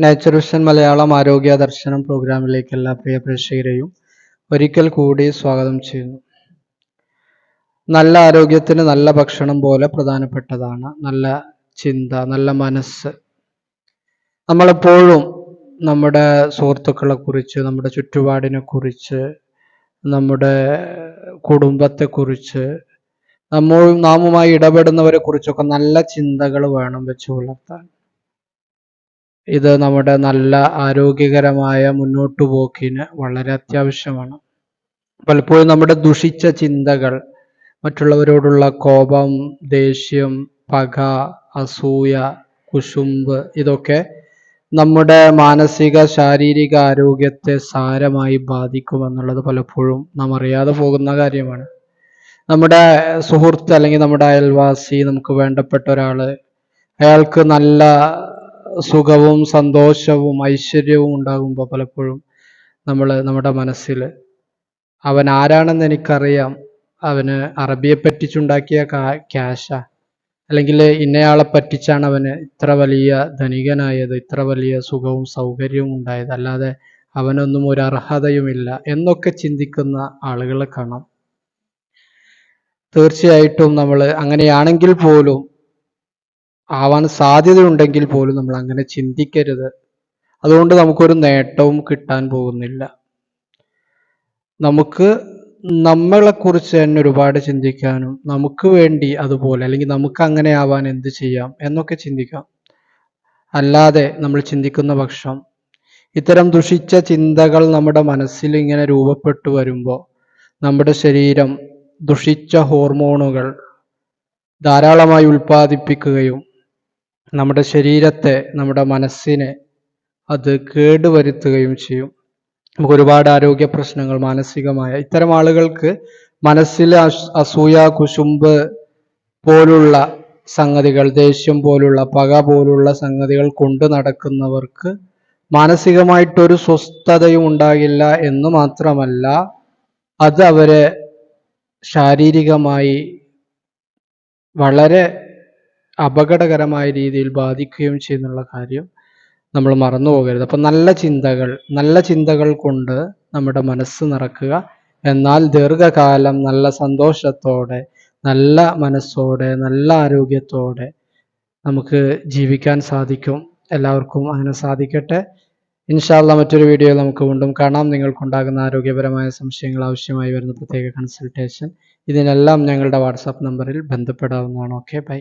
Nature vision Malayalam ആരോഗ്യ ദർശനം പ്രോഗ്രാമിലേക്ക് എല്ലാ പ്രിയ പ്രേക്ഷകരെയും ഒരിക്കൽ കൂടി സ്വാഗതം ചെയ്യുന്നു. നല്ല ആരോഗ്യത്തിന് നല്ല ഭക്ഷണം പോലെ പ്രധാനപ്പെട്ടതാണ് നല്ല ചിന്ത, നല്ല മനസ്സ്. നമ്മളെപ്പോഴും നമ്മുടെ സുഹൃത്തുക്കളെ കുറിച്ച്, നമ്മുടെ ചുറ്റുപാടിനെ കുറിച്ച്, നമ്മുടെ കുടുംബത്തെക്കുറിച്ച്, നാമുമായി ഇടപെടുന്നവരെ കുറിച്ചൊക്കെ നല്ല ചിന്തകൾ വേണം വെച്ച് പുലർത്താൻ. ഇത് നമ്മുടെ നല്ല ആരോഗ്യകരമായ മുന്നോട്ടു പോക്കിന് വളരെ അത്യാവശ്യമാണ്. പലപ്പോഴും നമ്മുടെ ദുഷിച്ച ചിന്തകൾ, മറ്റുള്ളവരോടുള്ള കോപം, ദേഷ്യം, പക, അസൂയ, കുശുമ്പ്, ഇതൊക്കെ നമ്മുടെ മാനസിക ശാരീരിക ആരോഗ്യത്തെ സാരമായി ബാധിക്കുമെന്നുള്ളത് പലപ്പോഴും നാം അറിയാതെ പോകുന്ന കാര്യമാണ്. നമ്മുടെ സുഹൃത്ത് അല്ലെങ്കിൽ നമ്മുടെ അയൽവാസി, നമുക്ക് വേണ്ടപ്പെട്ട ഒരാള്, അയാൾക്ക് നല്ല സുഖവും സന്തോഷവും ഐശ്വര്യവും ഉണ്ടാകുമ്പോൾ പലപ്പോഴും നമ്മുടെ മനസ്സിൽ അവൻ ആരാണെന്ന് എനിക്കറിയാം, അവന് അറബിയെ പറ്റിച്ചുണ്ടാക്കിയ ക്യാഷാ, അല്ലെങ്കിൽ ഇന്നയാളെ പറ്റിച്ചാണ് അവന് ഇത്ര വലിയ ധനികനായത്, ഇത്ര വലിയ സുഖവും സൗകര്യവും ഉണ്ടായത്, അല്ലാതെ അവനൊന്നും ഒരു അർഹതയുമില്ല എന്നൊക്കെ ചിന്തിക്കുന്ന ആളുകളെ കാണാം. തീർച്ചയായിട്ടും നമ്മൾ അങ്ങനെയാണെങ്കിൽ പോലും, ആവാൻ സാധ്യതയുണ്ടെങ്കിൽ പോലും നമ്മൾ അങ്ങനെ ചിന്തിക്കരുത്. അതുകൊണ്ട് നമുക്കൊരു നേട്ടവും കിട്ടാൻ പോകുന്നില്ല. നമുക്ക് നമ്മളെക്കുറിച്ച് തന്നെ ഒരുപാട് ചിന്തിക്കാനും, നമുക്ക് വേണ്ടി അതുപോലെ, അല്ലെങ്കിൽ നമുക്ക് അങ്ങനെ ആവാൻ എന്ത് ചെയ്യാം എന്നൊക്കെ ചിന്തിക്കാം. അല്ലാതെ നമ്മൾ ചിന്തിക്കുന്ന പക്ഷം ഇത്തരം ദുഷിച്ച ചിന്തകൾ നമ്മുടെ മനസ്സിൽ ഇങ്ങനെ രൂപപ്പെട്ടു വരുമ്പോൾ നമ്മുടെ ശരീരം ദുഷിച്ച ഹോർമോണുകൾ ധാരാളമായി ഉൽപ്പാദിപ്പിക്കുകയും നമ്മുടെ ശരീരത്തെ, നമ്മുടെ മനസ്സിനെ അത് കേടുവരുത്തുകയും ചെയ്യും. നമുക്ക് ഒരുപാട് ആരോഗ്യ പ്രശ്നങ്ങൾ, മാനസികമായ, ഇത്തരം ആളുകൾക്ക് മനസ്സിൽ അസൂയ, കുശുമ്പ് പോലുള്ള സംഗതികൾ, ദേഷ്യം പോലുള്ള, പക പോലുള്ള സംഗതികൾ കൊണ്ട് നടക്കുന്നവർക്ക് മാനസികമായിട്ടൊരു സ്വസ്ഥതയും ഉണ്ടാകില്ല എന്ന് മാത്രമല്ല, അത് അവരെ ശാരീരികമായി വളരെ അപകടകരമായ രീതിയിൽ ബാധിക്കുകയും ചെയ്യുന്നുള്ള കാര്യം നമ്മൾ മറന്നു പോകരുത്. അപ്പം നല്ല ചിന്തകൾ കൊണ്ട് നമ്മുടെ മനസ്സ് നിറക്കുക. എന്നാൽ ദീർഘകാലം നല്ല സന്തോഷത്തോടെ, നല്ല മനസ്സോടെ, നല്ല ആരോഗ്യത്തോടെ നമുക്ക് ജീവിക്കാൻ സാധിക്കും. എല്ലാവർക്കും അങ്ങനെ സാധിക്കട്ടെ. ഇൻഷാ അല്ലാഹ് മറ്റൊരു വീഡിയോയിൽ നമുക്ക് വീണ്ടും കാണാം. നിങ്ങൾക്കുണ്ടാകുന്ന ആരോഗ്യപരമായ സംശയങ്ങൾ, ആവശ്യമായി വരുന്ന പ്രത്യേക കൺസൾട്ടേഷൻ, ഇതിനെല്ലാം ഞങ്ങളുടെ വാട്സാപ്പ് നമ്പറിൽ ബന്ധപ്പെടാവുന്നതാണ്. Okay, by.